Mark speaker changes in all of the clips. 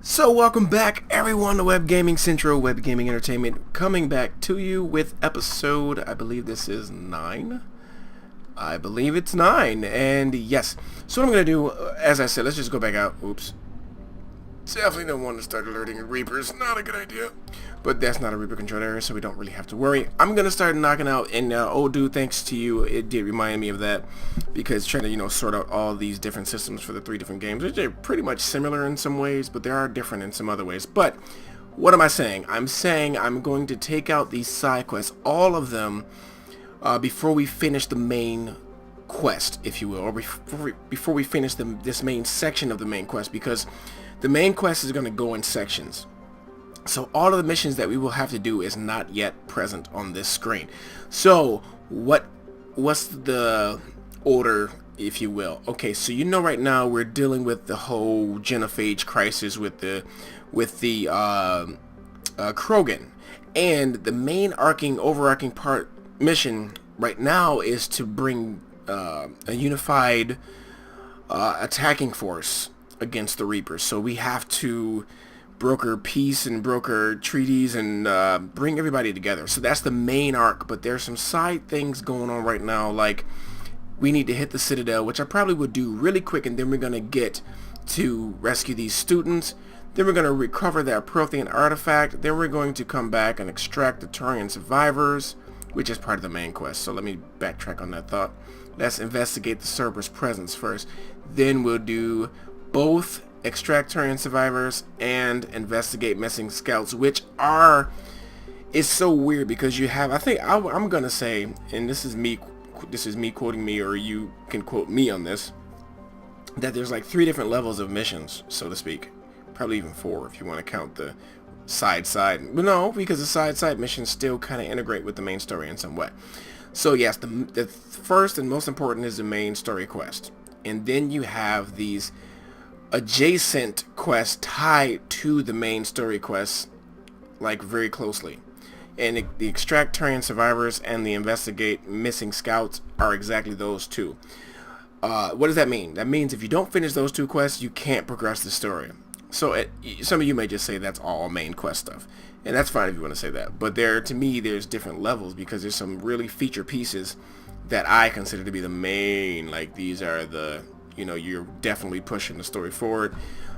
Speaker 1: So welcome back everyone to Web Gaming Central, Web Gaming Entertainment, coming back to you with episode, I believe this is 9? I believe it's 9, and yes. So what I'm going to do, as I said, let's just go back out. Oops. Definitely don't want to start alerting Reapers, not a good idea. But that's not a Reaper control area, so we don't really have to worry. I'm going to start knocking out, and oh dude, thanks to you, it did remind me of that. Because trying to, sort out all these different systems for the 3 different games, which are pretty much similar in some ways, but they are different in some other ways. But, what am I saying? I'm saying I'm going to take out these side quests, all of them, before we finish the main quest, if you will, or before we finish this main section of the main quest, because the main quest is going to go in sections. So all of the missions that we will have to do is not yet present on this screen. So what's the order, if you will? Okay, so right now we're dealing with the whole genophage crisis with the Krogan, and the main overarching mission right now is to bring a unified attacking force against the Reapers. So we have to broker peace and broker treaties and bring everybody together. So that's the main arc, but there's some side things going on right now, like we need to hit the Citadel, which I probably would do really quick, and then we're going to get to rescue these students. Then we're going to recover that Prothean artifact. Then we're going to come back and extract the Turian survivors, which is part of the main quest. So let me backtrack on that thought. Let's investigate the Cerberus presence first. Then we'll do both extract Turian survivors and investigate missing scouts, which is so weird because you have, I'm going to say, and this is me quoting me, or you can quote me on this, that there's like 3 different levels of missions, so to speak. Probably even 4 if you want to count the side. But no, because the side missions still kind of integrate with the main story in some way. So yes, the first and most important is the main story quest. And then you have these adjacent quests tied to the main story quests, like very closely. And the extract Turian survivors and the investigate missing scouts are exactly those 2. What does that mean? That means if you don't finish those 2 quests, you can't progress the story. So some of you may just say that's all main quest stuff, and that's fine if you want to say that. But to me, there's different levels, because there's some really feature pieces that I consider to be the main. Like, these are the, you're definitely pushing the story forward.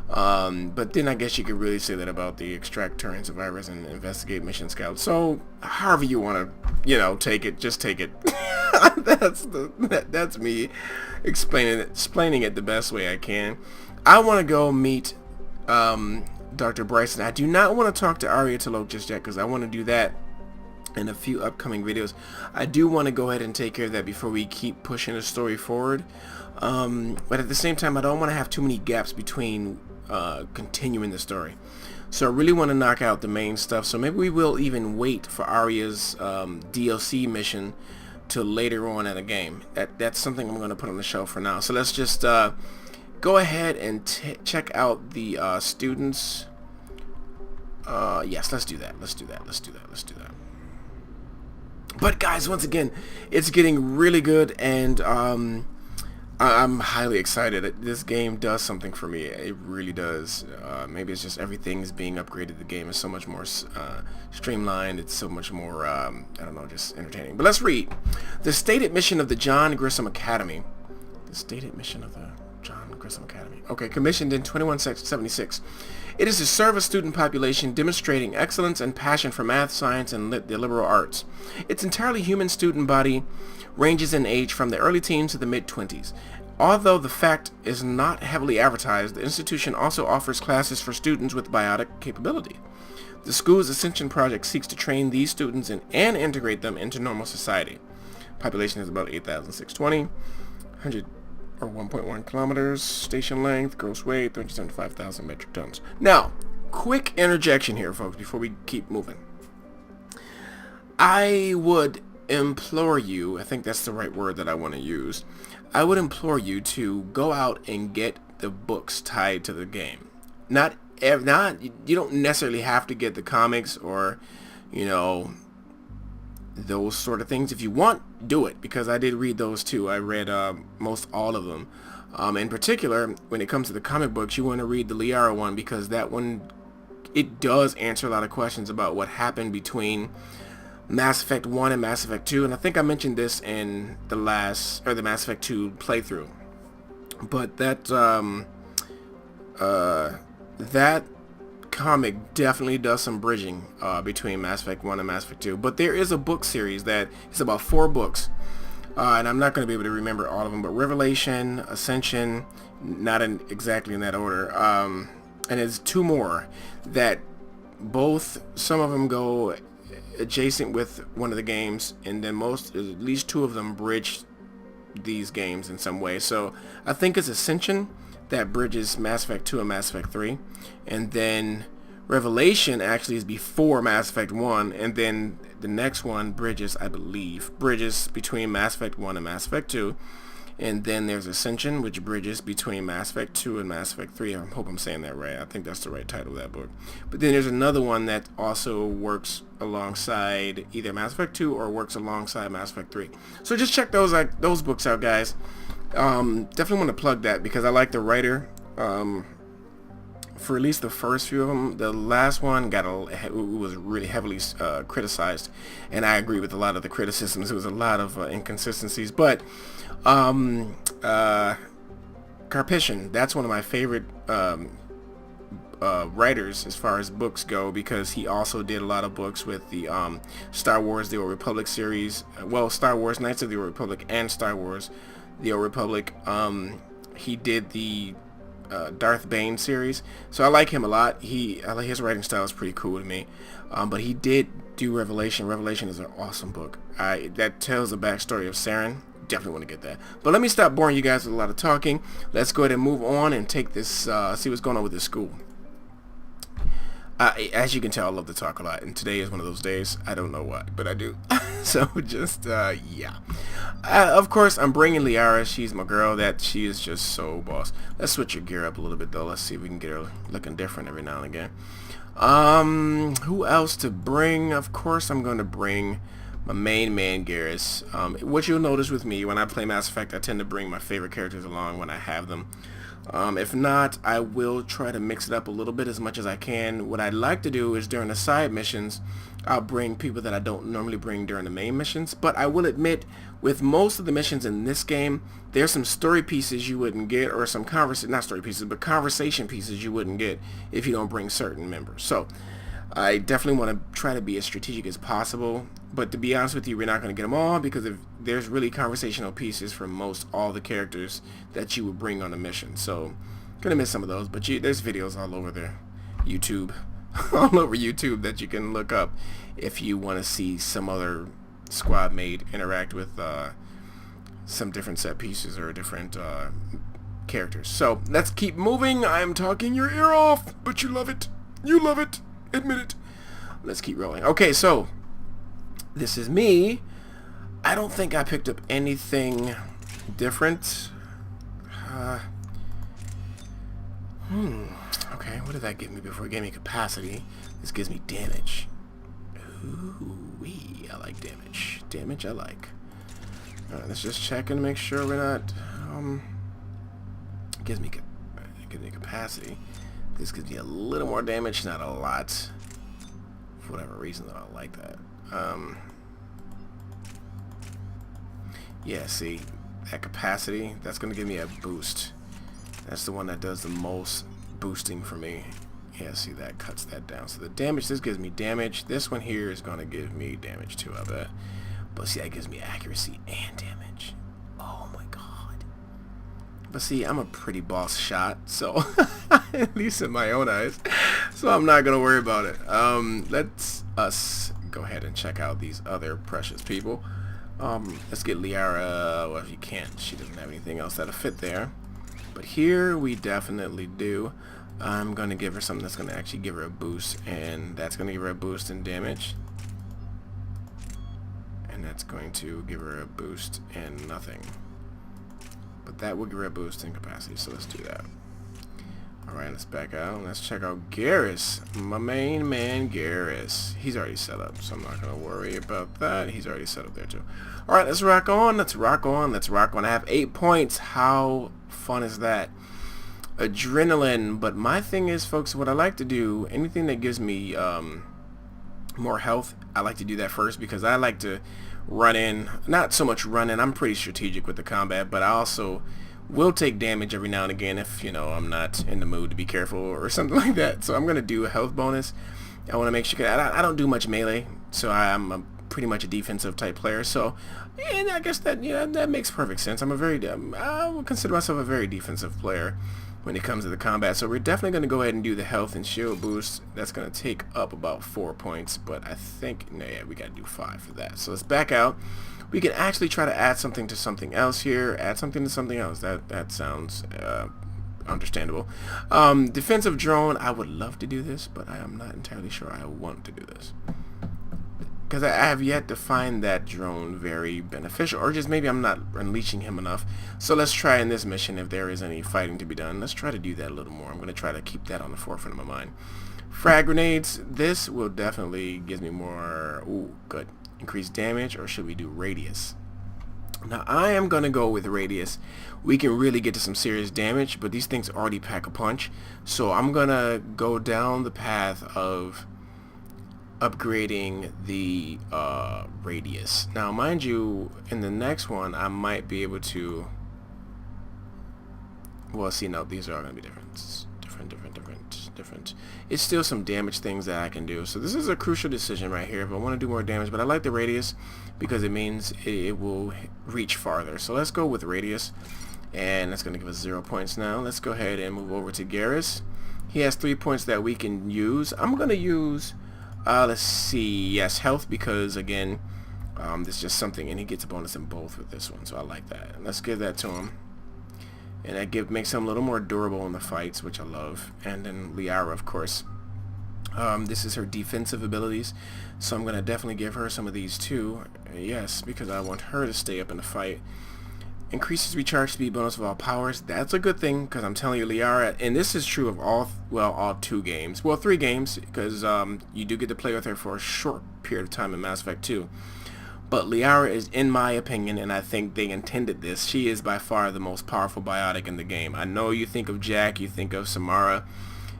Speaker 1: But then I guess you could really say that about the extract Turian survivors and investigate mission scouts. So however you want to, take it, just take it. That's me explaining it the best way I can. I want to go meet Dr. Bryson. I do not want to talk to Arya T'Loak just yet, because I want to do that in a few upcoming videos. I do want to go ahead and take care of that before we keep pushing the story forward. But at the same time, I don't want to have too many gaps between continuing the story. So I really want to knock out the main stuff. So maybe we will even wait for Arya's DLC mission till later on in the game. That's something I'm going to put on the shelf for now. So let's just go ahead and check out the students. Yes, let's do that. Let's do that. But guys, once again, it's getting really good, and I'm highly excited. This game does something for me. It really does. Maybe it's just everything's being upgraded. The game is so much more streamlined. It's so much more, I don't know, just entertaining. But let's read. The stated mission of the Grissom Academy. The stated mission of the Grissom Academy. Okay, commissioned in 2176. It is to serve a student population demonstrating excellence and passion for math, science, and the liberal arts. Its entirely human student body ranges in age from the early teens to the mid-20s. Although the fact is not heavily advertised, the institution also offers classes for students with biotic capability. The school's Ascension project seeks to train these students and integrate them into normal society. Population is about 8,620, 100 or 1.1 kilometers, station length, gross weight, 375,000 metric tons. Now, quick interjection here, folks, before we keep moving. I would implore you, I think that's the right word that I want to use, I would implore you to go out and get the books tied to the game. You don't necessarily have to get the comics or, those sort of things. If you want, do it, because I did read those too. I read most all of them. In particular, when it comes to the comic books, you want to read the Liara one, because that one, it does answer a lot of questions about what happened between Mass Effect 1 and Mass Effect 2, and I think I mentioned this in the Mass Effect 2 playthrough. But that comic definitely does some bridging between Mass Effect 1 and Mass Effect 2. But there is a book series that is about 4 books, and I'm not going to be able to remember all of them, but Revelation, Ascension, not exactly in that order, and there's 2 more that some of them go adjacent with one of the games, and then at least 2 of them bridge these games in some way. So I think it's Ascension that bridges Mass Effect 2 and Mass Effect 3, and then Revelation actually is before Mass Effect 1, and then the next one bridges between Mass Effect 1 and Mass Effect 2, and then there's Ascension, which bridges between Mass Effect 2 and Mass Effect 3. I hope I'm saying that right. I think that's the right title of that book. But then there's another one that also works alongside either Mass Effect 2 or works alongside Mass Effect 3. So just check those books out, guys. Definitely want to plug that because I like the writer. For at least the first few of them, the last one was really heavily criticized, and I agree with a lot of the criticisms. There was a lot of inconsistencies, but Karpyshyn, that's one of my favorite writers as far as books go, because he also did a lot of books with the Star Wars The Old Republic series, Star Wars Knights of the Old Republic and Star Wars The Old Republic. He did the Darth Bane series, so I like him a lot. His writing style is pretty cool to me. But he did do Revelation. Revelation is an awesome book. That tells the backstory of Saren. Definitely want to get that. But let me stop boring you guys with a lot of talking. Let's go ahead and move on and take this, see what's going on with this school. As you can tell, I love to talk a lot, and today is one of those days. I don't know why, but I do. So just, yeah. Of course, I'm bringing Liara. She's my girl. She is just so boss. Let's switch your gear up a little bit, though. Let's see if we can get her looking different every now and again. Who else to bring? Of course, I'm going to bring my main man, Garrus. What you'll notice with me, when I play Mass Effect, I tend to bring my favorite characters along when I have them. If not, I will try to mix it up a little bit as much as I can. What I'd like to do is during the side missions, I'll bring people that I don't normally bring during the main missions. But I will admit, with most of the missions in this game, there's some story pieces you wouldn't get, or some conversation pieces you wouldn't get if you don't bring certain members. So I definitely want to try to be as strategic as possible. But to be honest with you, we're not going to get them all, because there's really conversational pieces for all the characters that you would bring on a mission. So gonna miss some of those, but there's videos all over there, YouTube, all over YouTube that you can look up if you want to see some other squad mate interact with some different set pieces or different characters. So let's keep moving. I'm talking your ear off, but you love it. You love it. Admit it. Let's keep rolling. Okay, so this is me. I don't think I picked up anything different. Okay, what did that give me before? It gave me capacity. This gives me damage. Ooh-wee, I like damage. Damage I like. Alright, let's just check and make sure we're not... It gives me capacity. This gives me a little more damage, not a lot. For whatever reason, though, I like that. Yeah, see, that capacity, that's going to give me a boost. That's the one that does the most boosting for me. Yeah, see, that cuts that down. So the damage, this gives me damage. This one here is going to give me damage too, I bet. But see, that gives me accuracy and damage. Oh my god. But see, I'm a pretty boss shot, so at least in my own eyes. So I'm not going to worry about it. Let's go ahead and check out these other precious people. Let's get Liara. Well, if you can't, she doesn't have anything else that'll fit there. But here we definitely do. I'm going to give her something that's going to actually give her a boost, and that's going to give her a boost in damage. And that's going to give her a boost in nothing. But that will give her a boost in capacity, so let's do that. Alright, let's back out. Let's check out Garrus. My main man, Garrus. He's already set up, so I'm not going to worry about that. He's already set up there, too. Alright, let's rock on. Let's rock on. Let's rock on. I have 8 points. How fun is that? Adrenaline. But my thing is, folks, what I like to do, anything that gives me more health, I like to do that first, because I like to run in. Not so much run in, I'm pretty strategic with the combat, but I also will take damage every now and again if, you know, I'm not in the mood to be careful or something like that. So I'm going to do a health bonus. I want to make sure, I don't do much melee, so I'm pretty much a defensive type player. So, and I guess that, you know, that makes perfect sense. I would consider myself a very defensive player when it comes to the combat. So we're definitely going to go ahead and do the health and shield boost. That's going to take up about 4 points, but I think, no, yeah, we got to do 5 for that. So let's back out. We can actually try to add something to something else here. Add something to something else. That sounds understandable. Defensive drone. I would love to do this, but I am not entirely sure I want to do this, because I have yet to find that drone very beneficial, or just maybe I'm not unleashing him enough. So let's try in this mission, if there is any fighting to be done, let's try to do that a little more. I'm going to try to keep that on the forefront of my mind. Frag grenades. This will definitely give me more. Ooh, good. Increased damage, or should we do radius? Now I am going to go with radius. We can really get to some serious damage, but these things already pack a punch. So I'm going to go down the path of upgrading the radius. Now mind you, in the next one I might be able to, well, see, no, these are all going to be different. It's still some damage things that I can do. So this is a crucial decision right here if I want to do more damage, but I like the radius because it means it will reach farther. So let's go with radius, and that's going to give us 0 points now. Let's go ahead and move over to Garrus. He has 3 points that we can use. I'm going to use let's see, yes, health, because again, this is just something, and he gets a bonus in both with this one, so I like that. Let's give that to him, and that makes him a little more durable in the fights, which I love. And then Liara, of course, this is her defensive abilities, so I'm gonna definitely give her some of these too. Yes, because I want her to stay up in the fight. Increases recharge speed bonus of all powers. That's a good thing, because I'm telling you, Liara, and this is true of all 2 games. Well, 3 games, because you do get to play with her for a short period of time in Mass Effect 2. But Liara is, in my opinion, and I think they intended this, she is by far the most powerful biotic in the game. I know you think of Jack, you think of Samara,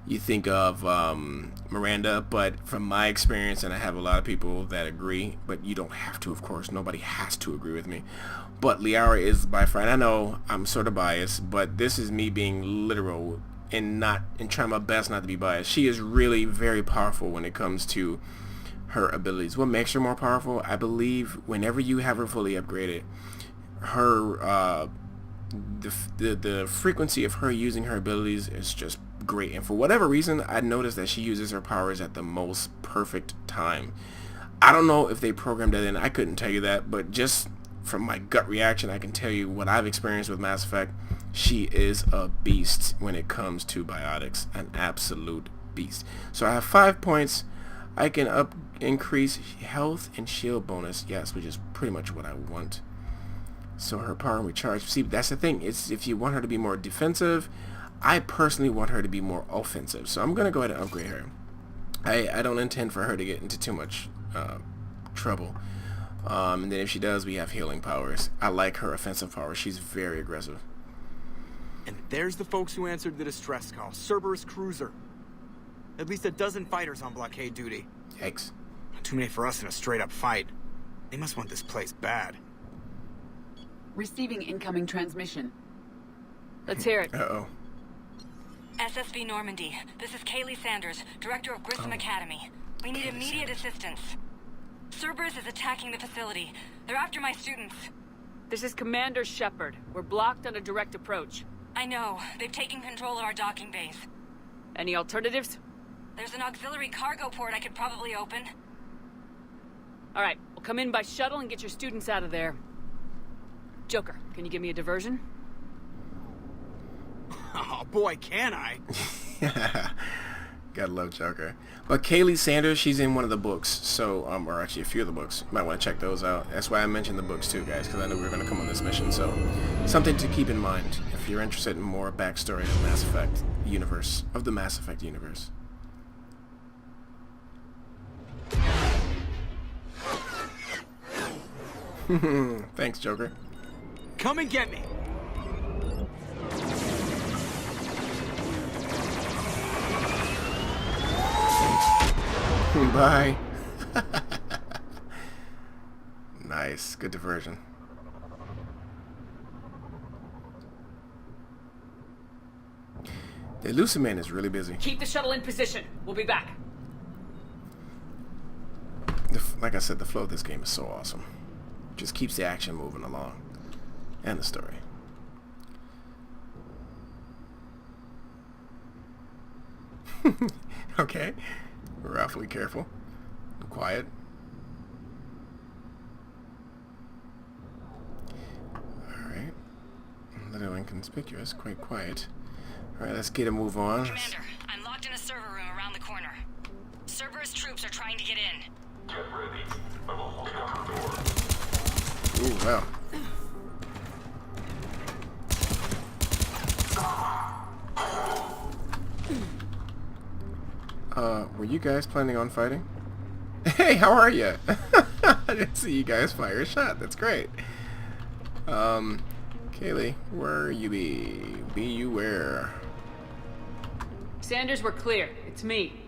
Speaker 1: you think of Miranda, but from my experience, and I have a lot of people that agree, but you don't have to, of course. Nobody has to agree with me. But Liara is by far, and I know I'm sort of biased, but this is me being literal and trying my best not to be biased. She is really very powerful when it comes to her abilities. What makes her more powerful? I believe whenever you have her fully upgraded, her the frequency of her using her abilities is just great. And for whatever reason, I noticed that she uses her powers at the most perfect time. I don't know if they programmed that in. I couldn't tell you that, but just from my gut reaction, I can tell you what I've experienced with Mass Effect. She is a beast when it comes to biotics, an absolute beast. So I have 5 points. I can increase health and shield bonus, yes, which is pretty much what I want. So her power and recharge. See, that's the thing. It's if you want her to be more defensive, I personally want her to be more offensive. So I'm gonna go ahead and upgrade her. I don't intend for her to get into too much trouble. And then if she does, we have healing powers. I like her offensive power. She's very aggressive.
Speaker 2: And there's the folks who answered the distress call. Cerberus cruiser. At least a dozen fighters on blockade duty.
Speaker 1: Yikes.
Speaker 2: Not too many for us in a straight-up fight. They must want this place bad.
Speaker 3: Receiving incoming transmission. Let's hear it.
Speaker 1: Uh-oh.
Speaker 4: SSV Normandy. This is Kaylee Sanders, Director of Grissom Academy. We need immediate assistance. Cerberus is attacking the facility. They're after my students.
Speaker 3: This is Commander Shepard. We're blocked on a direct approach.
Speaker 4: I know. They've taken control of our docking base.
Speaker 3: Any alternatives?
Speaker 4: There's an auxiliary cargo port I could probably open.
Speaker 3: All right, we'll come in by shuttle and get your students out of there. Joker, can you give me a diversion?
Speaker 2: Oh boy, can I?
Speaker 1: Gotta love Joker. But Kaylee Sanders, she's in one of the books, so or actually a few of the books. You might want to check those out. That's why I mentioned the books too, guys, because I knew we were going to come on this mission. So something to keep in mind if you're interested in more backstory of Mass Effect universe, of the Mass Effect universe. Thanks, Joker.
Speaker 2: Come and get me.
Speaker 1: Bye. Nice. Good diversion. The elusive man is really busy.
Speaker 3: Keep the shuttle in position. We'll be back.
Speaker 1: Like I said, the flow of this game is so awesome. Just keeps the action moving along. And the story. Okay. We're awfully careful. Quiet. Alright. A little inconspicuous. Quite quiet. Alright, let's get a move on.
Speaker 4: Commander, I'm locked in a server room around the corner. Cerberus troops are trying to get in.
Speaker 5: Get ready. I'm almost out the door.
Speaker 1: Ooh, wow. Were you guys planning on fighting? Hey, how are you? I didn't see you guys fire a shot. That's great. Kaylee, where you be? Be you where?
Speaker 3: Sanders, we're clear. It's me.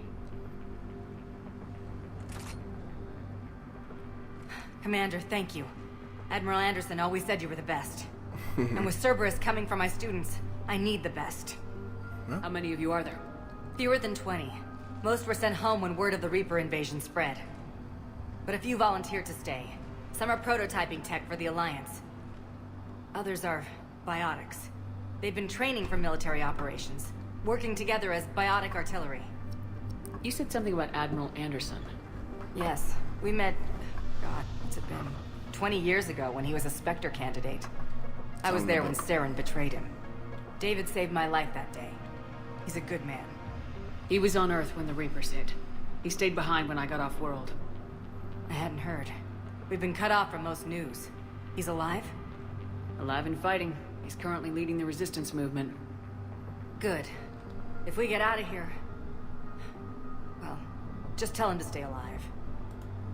Speaker 4: Commander, thank you. Admiral Anderson always said you were the best. And with Cerberus coming for my students, I need the best.
Speaker 3: How many of you are there?
Speaker 4: Fewer than 20. Most were sent home when word of the Reaper invasion spread. But a few volunteered to stay. Some are prototyping tech for the Alliance. Others are biotics. They've been training for military operations, working together as biotic artillery.
Speaker 3: You said something about Admiral Anderson.
Speaker 4: Yes, we met, God, what's it been? 20 years ago when he was a Spectre candidate. I was there when Saren betrayed him. David saved my life that day. He's a good man.
Speaker 3: He was on Earth when the Reapers hit. He stayed behind when I got off-world.
Speaker 4: I hadn't heard. We've been cut off from most news. He's alive?
Speaker 3: Alive and fighting. He's currently leading the resistance movement.
Speaker 4: Good. If we get out of here... well, just tell him to stay alive.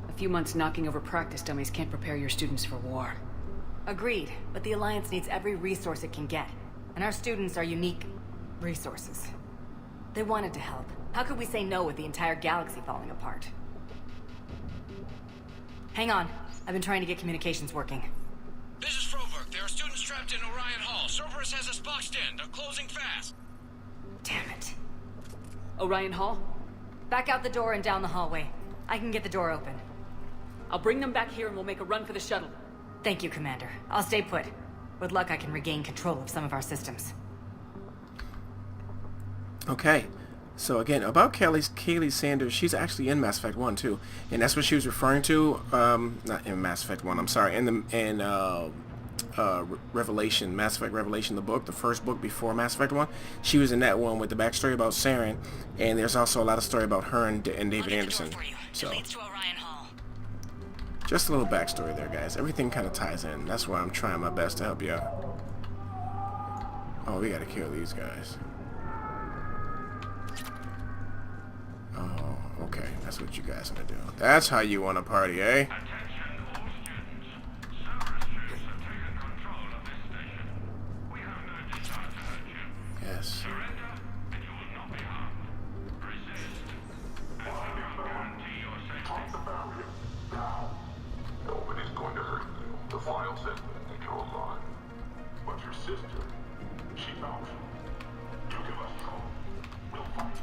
Speaker 3: A few months knocking over practice dummies can't prepare your students for war.
Speaker 4: Agreed, but the Alliance needs every resource it can get. And our students are unique resources. They wanted to help. How could we say no with the entire galaxy falling apart? Hang on. I've been trying to get communications working.
Speaker 6: This is Froberg. There are students trapped in Orion Hall. Cerberus has us boxed in. They're closing fast.
Speaker 4: Damn it.
Speaker 3: Orion Hall?
Speaker 4: Back out the door and down the hallway. I can get the door open.
Speaker 3: I'll bring them back here and we'll make a run for the shuttle.
Speaker 4: Thank you, Commander. I'll stay put. With luck, I can regain control of some of our systems.
Speaker 1: Okay. So again, about Kaylee Sanders, she's actually in Mass Effect 1 too. And that's what she was referring to. Not in Mass Effect 1, I'm sorry. In Revelation, Mass Effect Revelation, the book, the first book before Mass Effect 1. She was in that one with the backstory about Saren. And there's also a lot of story about her and David Anderson. So,
Speaker 4: It leads to Orion Hall.
Speaker 1: just a little backstory there, guys. Everything kind of ties in. That's why I'm trying my best to help you out. Oh, we gotta kill these guys. Oh, okay. That's what you guys want to do. That's how you want to party, eh?
Speaker 5: Attention all students. Cerberus troops have taken control of this station. We have no desire to hurt you.
Speaker 1: Yes.
Speaker 5: Surrender, and you will not be harmed. Resist, and we will guarantee your safety. Now, nobody's going to hurt you. The file said that you're alive. But your sister, she's out. You give us trouble. We'll fight.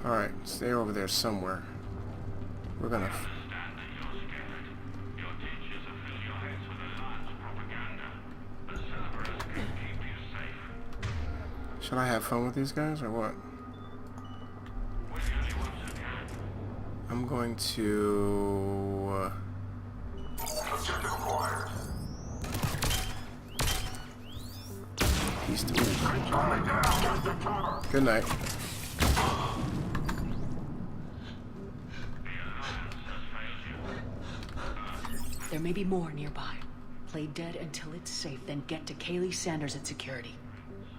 Speaker 1: Alright, stay over there somewhere. We're gonna...
Speaker 5: Understand that you're scared. Your teachers have filled your heads with Alliance propaganda. But Cerberus can keep you safe.
Speaker 1: Should I have fun with these guys, or what?
Speaker 5: Will you only once again?
Speaker 1: I'm going to...
Speaker 5: Objective acquired.
Speaker 1: Peace to
Speaker 5: Charlie down. Get the cover.
Speaker 1: Good night.
Speaker 3: There may be more nearby. Play dead until it's safe, then get to Kaylee Sanders at security.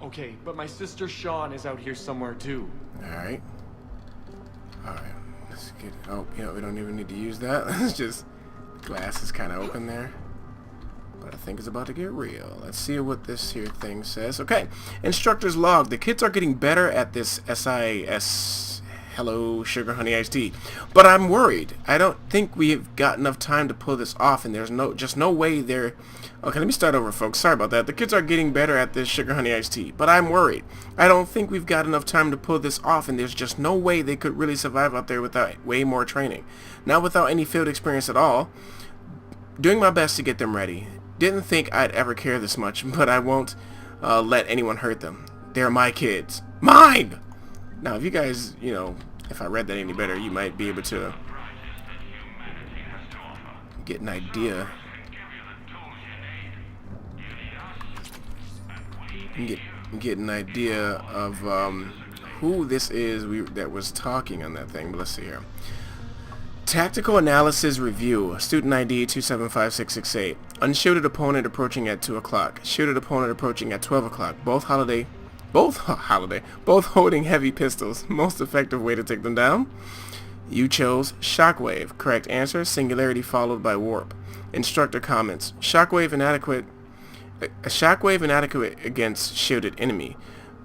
Speaker 7: Okay, but my sister Sean is out here somewhere too.
Speaker 1: Alright. Alright. Let's get... Oh, you know, we don't even need to use that. It's just... The glass is kind of open there. But I think it's about to get real. Let's see what this here thing says. Okay. Instructor's log. The kids are getting better at this SIS Hello, sugar honey iced tea. But I'm worried. I don't think we've got enough time to pull this off, and there's just no way they're... Okay, let me start over, folks. Sorry about that. The kids are getting better at this sugar honey iced tea, but I'm worried. I don't think we've got enough time to pull this off, and there's just no way they could really survive out there without way more training. Not without any field experience at all. Doing my best to get them ready. Didn't think I'd ever care this much, but I won't let anyone hurt them. They're my kids. Mine! Now, if you guys, you know, if I read that any better, you might be able to get an idea. Get an idea of who this is that was talking on that thing. But let's see here. Tactical Analysis Review. Student ID 2756668. Unshielded opponent approaching at 2 o'clock. Shielded opponent approaching at 12 o'clock. Both holding heavy pistols. Most effective way to take them down? You chose Shockwave. Correct answer, Singularity followed by Warp. Instructor comments. Shockwave inadequate against shielded enemy.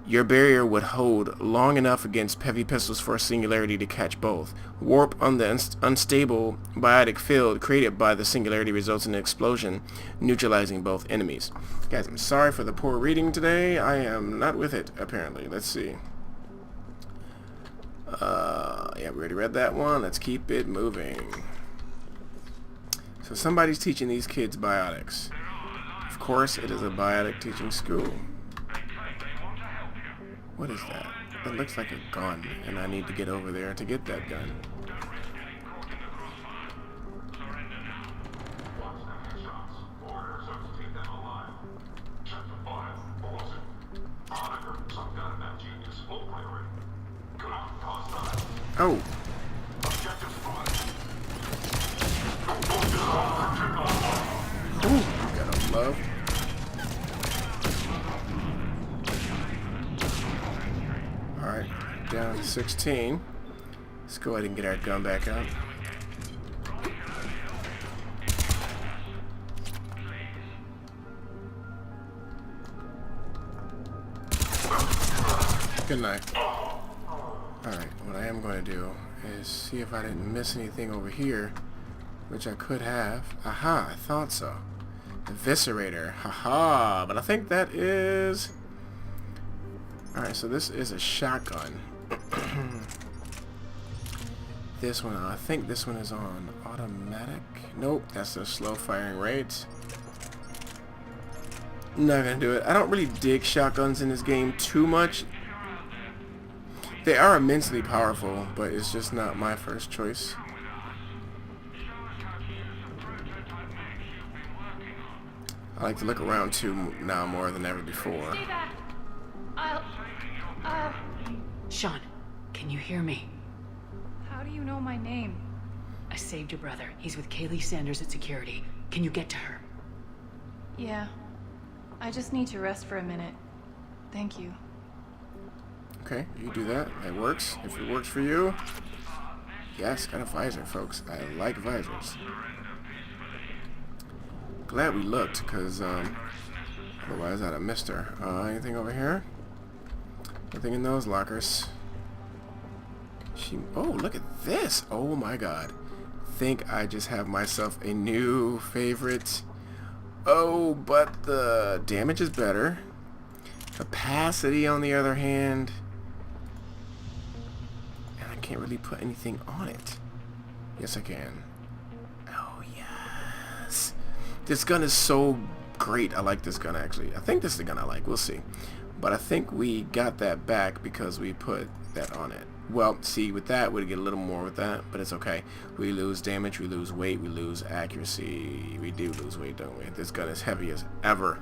Speaker 1: Your barrier would hold long enough against heavy pistols for a Singularity to catch both. Warp on the unstable biotic field created by the Singularity results in an explosion, neutralizing both enemies. Guys, I'm sorry for the poor reading today. I am not with it, apparently. Let's see. Yeah, we already read that one. Let's keep it moving. So somebody's teaching these kids biotics. Of course, it is a biotic teaching school. What is that? That looks like a gun, and I need to get over there to get that gun. Oh! Ooh, gotta love. Alright, down to 16. Let's go ahead and get our gun back out. Good night. Alright, what I am going to do is see if I didn't miss anything over here, which I could have. Aha, I thought so. Eviscerator. Haha, but I think that is... Alright, so this is a shotgun. This one, I think this one is on automatic. Nope, that's a slow firing rate. Not gonna do it. I don't really dig shotguns in this game too much. They are immensely powerful, but it's just not my first choice. I like to look around too now more than ever before.
Speaker 3: Sean, can you hear me?
Speaker 8: How do you know my name?
Speaker 3: I saved your brother. He's with Kaylee Sanders at security. Can you get to her?
Speaker 8: Yeah. I just need to rest for a minute. Thank you.
Speaker 1: Okay, you do that. That works. If it works for you. Yes, got a visor, folks. I like visors. Glad we looked, because otherwise I'd have missed her. Anything over here? Nothing in those lockers. Oh, look at this. Oh my god. Think I just have myself a new favorite. Oh, but the damage is better. Capacity, on the other hand, and I can't really put anything on it. Yes, I can. Oh, yes. This gun is so great. I like this gun, actually. I think this is the gun I like. We'll see. But I think we got that back because we put that on it. Well, see, with that, we'd get a little more with that, but it's okay. We lose damage, we lose weight, we lose accuracy. We do lose weight, don't we? This gun is heavy as ever.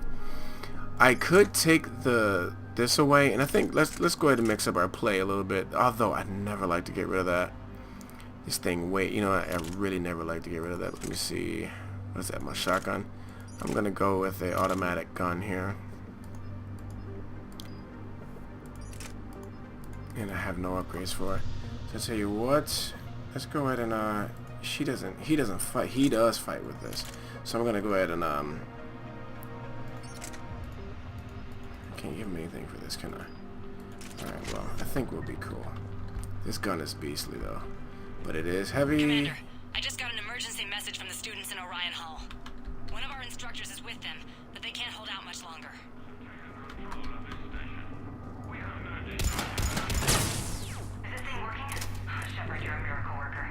Speaker 1: I could take this away, and I think let's go ahead and mix up our play a little bit. Although I never like to get rid of that. This thing weight, you know, I really never like to get rid of that. Let me see. What's that? My shotgun. I'm gonna go with a automatic gun here. And I have no upgrades for it. So I tell you what, let's go ahead and he doesn't fight. He does fight with this. So I'm gonna go ahead and can't give him anything for this, can I? Alright, well, I think we'll be cool. This gun is beastly though, but it is heavy.
Speaker 4: Commander, I just got an emergency message from the students in Orion Hall. One of our instructors is with them, but they can't hold out much longer. Is this thing working? Shepard, you're a miracle worker.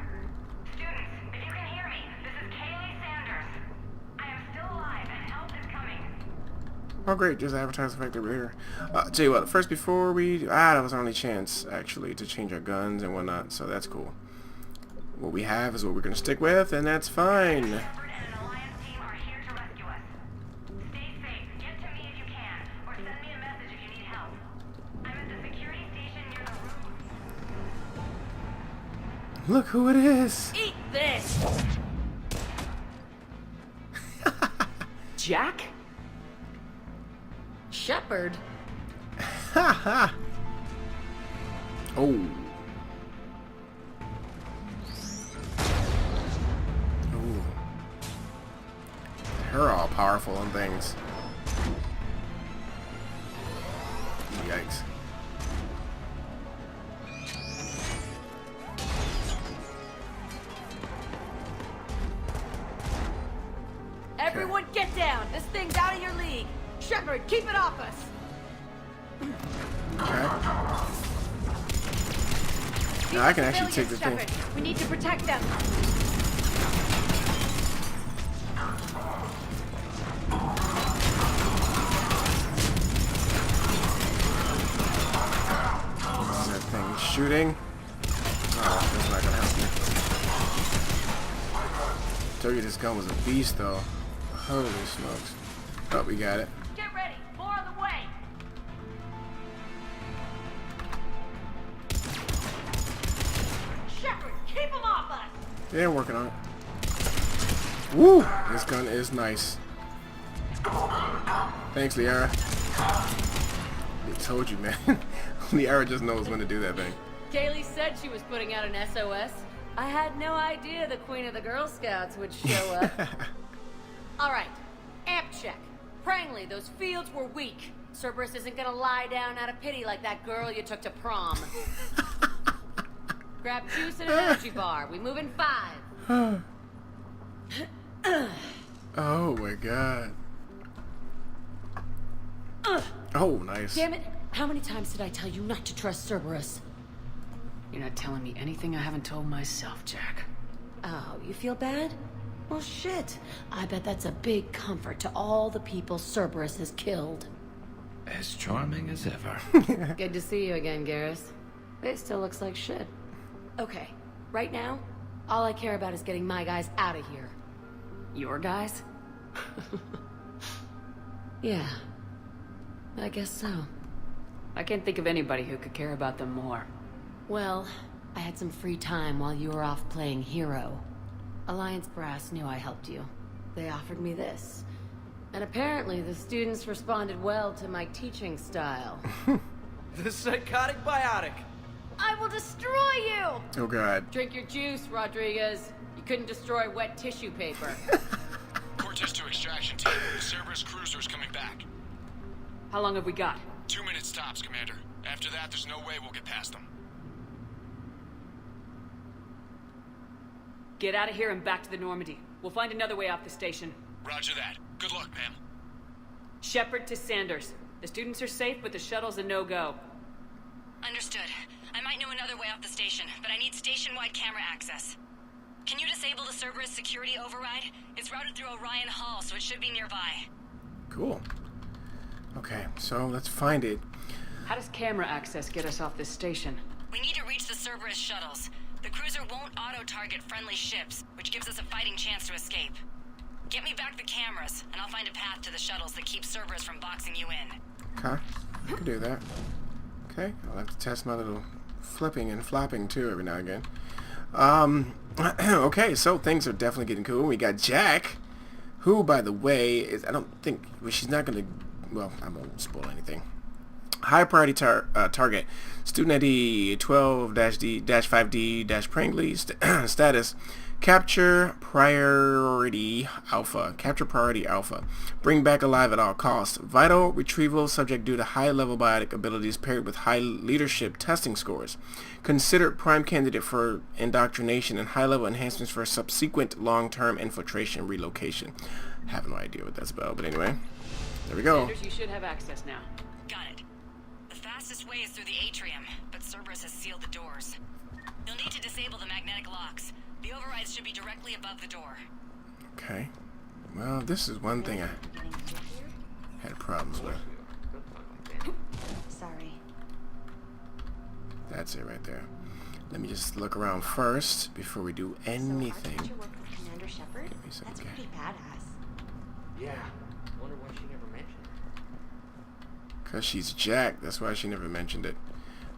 Speaker 4: Students, if you can hear me, this is Kaylee Sanders. I am still alive and help is coming.
Speaker 1: Oh great, just advertising effect over here. Tell you what, first before we... that was our only chance, actually, to change our guns and whatnot, so that's cool. What we have is what we're going to stick with, and that's fine.
Speaker 4: Shepard and an Alliance team are here to rescue us. Stay safe, get to me if you can, or send me a message if you need help. I'm at the security station near the room.
Speaker 1: Look who it is!
Speaker 3: Eat this! Jack? Shepard?
Speaker 1: Ha ha! Oh. Her all powerful and things. Yikes.
Speaker 3: Everyone get down! This thing's out of your league! Shepard, keep it off us!
Speaker 1: Okay. Now I can actually take the thing.
Speaker 3: We need to protect them!
Speaker 1: That thing shooting. Oh, that's not gonna help me. Told you this gun was a beast, though. Holy smokes! Oh, we got it.
Speaker 3: Get ready! More on the way! Shepard, keep them off us!
Speaker 1: Yeah, working on it. Woo! This gun is nice. Thanks, Liara. I told you, man. Liara just knows when to do that thing.
Speaker 3: Kaylee said she was putting out an SOS. I had no idea the Queen of the Girl Scouts would show up. All right, amp check. Prangley, those fields were weak. Cerberus isn't gonna lie down out of pity like that girl you took to prom. Grab juice and an energy bar. We move in 5.
Speaker 1: Oh my god. Oh, nice.
Speaker 3: Damn it! How many times did I tell you not to trust Cerberus? You're not telling me anything I haven't told myself, Jack. Oh, you feel bad? Well, shit. I bet that's a big comfort to all the people Cerberus has killed.
Speaker 6: As charming as ever.
Speaker 3: Good to see you again, Garrus. It still looks like shit. Okay, right now, all I care about is getting my guys out of here. Your guys? Yeah, I guess so. I can't think of anybody who could care about them more. Well, I had some free time while you were off playing hero. Alliance Brass knew I helped you. They offered me this. And apparently the students responded well to my teaching style.
Speaker 7: The psychotic biotic.
Speaker 3: I will destroy you!
Speaker 1: Oh god.
Speaker 3: Drink your juice, Rodriguez. You couldn't destroy wet tissue paper.
Speaker 6: Cortez to extraction team. The Cerberus cruiser's coming back.
Speaker 3: How long have we got?
Speaker 6: 2 minutes tops, Commander. After that, there's no way we'll get past them.
Speaker 3: Get out of here and back to the Normandy. We'll find another way off the station.
Speaker 6: Roger that. Good luck, ma'am.
Speaker 3: Shepard to Sanders. The students are safe, but the shuttle's a no-go.
Speaker 4: Understood. I might know another way off the station, but I need station-wide camera access. Can you disable the Cerberus security override? It's routed through Orion Hall, so it should be nearby.
Speaker 1: Cool. Okay, so let's find it.
Speaker 3: How does camera access get us off this station?
Speaker 4: We need to reach the Cerberus shuttles. The cruiser won't auto-target friendly ships, which gives us a fighting chance to escape. Get me back the cameras, and I'll find a path to the shuttles that keep Cerberus from boxing you in.
Speaker 1: Okay, I can do that. Okay, I'll have to test my little flipping and flopping too every now and again. Okay, so things are definitely getting cool. We got Jack, who, by the way, is, I don't think, well, she's not gonna, well, I won't spoil anything. High priority target. Student ID 12-D-5D-Pringley. Status. Capture priority alpha. Capture priority alpha. Bring back alive at all costs. Vital retrieval subject due to high level biotic abilities paired with high leadership testing scores. Considered prime candidate for indoctrination and high level enhancements for subsequent long-term infiltration relocation. Have no idea what that's about, but anyway. There we go.
Speaker 3: Sanders, you should have access now.
Speaker 4: Got it. The fastest way is through the atrium, but Cerberus has sealed the doors. You'll need to disable the magnetic locks. The overrides should be directly above the door.
Speaker 1: Okay. Well, this is one thing I had problems with.
Speaker 9: Sorry.
Speaker 1: That's it right there. Let me just look around first before we do anything.
Speaker 9: So, our teacher worked with Commander Shepard?
Speaker 1: Give me some
Speaker 9: That's
Speaker 1: gas.
Speaker 9: pretty badass.
Speaker 7: Yeah. Wonder why she never mentioned it.
Speaker 1: Because she's jacked. That's why she never mentioned it.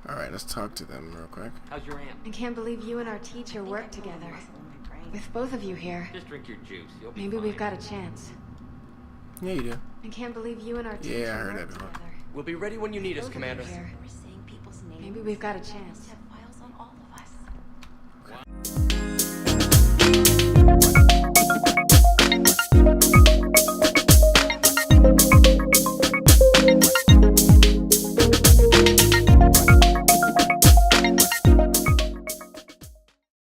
Speaker 1: Alright, let's talk to them real quick.
Speaker 7: How's your aunt?
Speaker 8: I can't believe you and our teacher work together. With both of you here.
Speaker 7: Just drink your juice. You'll be
Speaker 8: Maybe
Speaker 7: fine.
Speaker 8: we've got a chance.
Speaker 1: Yeah, you do.
Speaker 8: I can't believe you and our teacher
Speaker 1: Yeah, I heard
Speaker 8: work
Speaker 1: that before.
Speaker 8: together.
Speaker 7: We'll be ready when you need us,
Speaker 8: Both of you
Speaker 7: Commander.
Speaker 8: here.
Speaker 9: We're saying people's names.
Speaker 8: Maybe we've got a chance.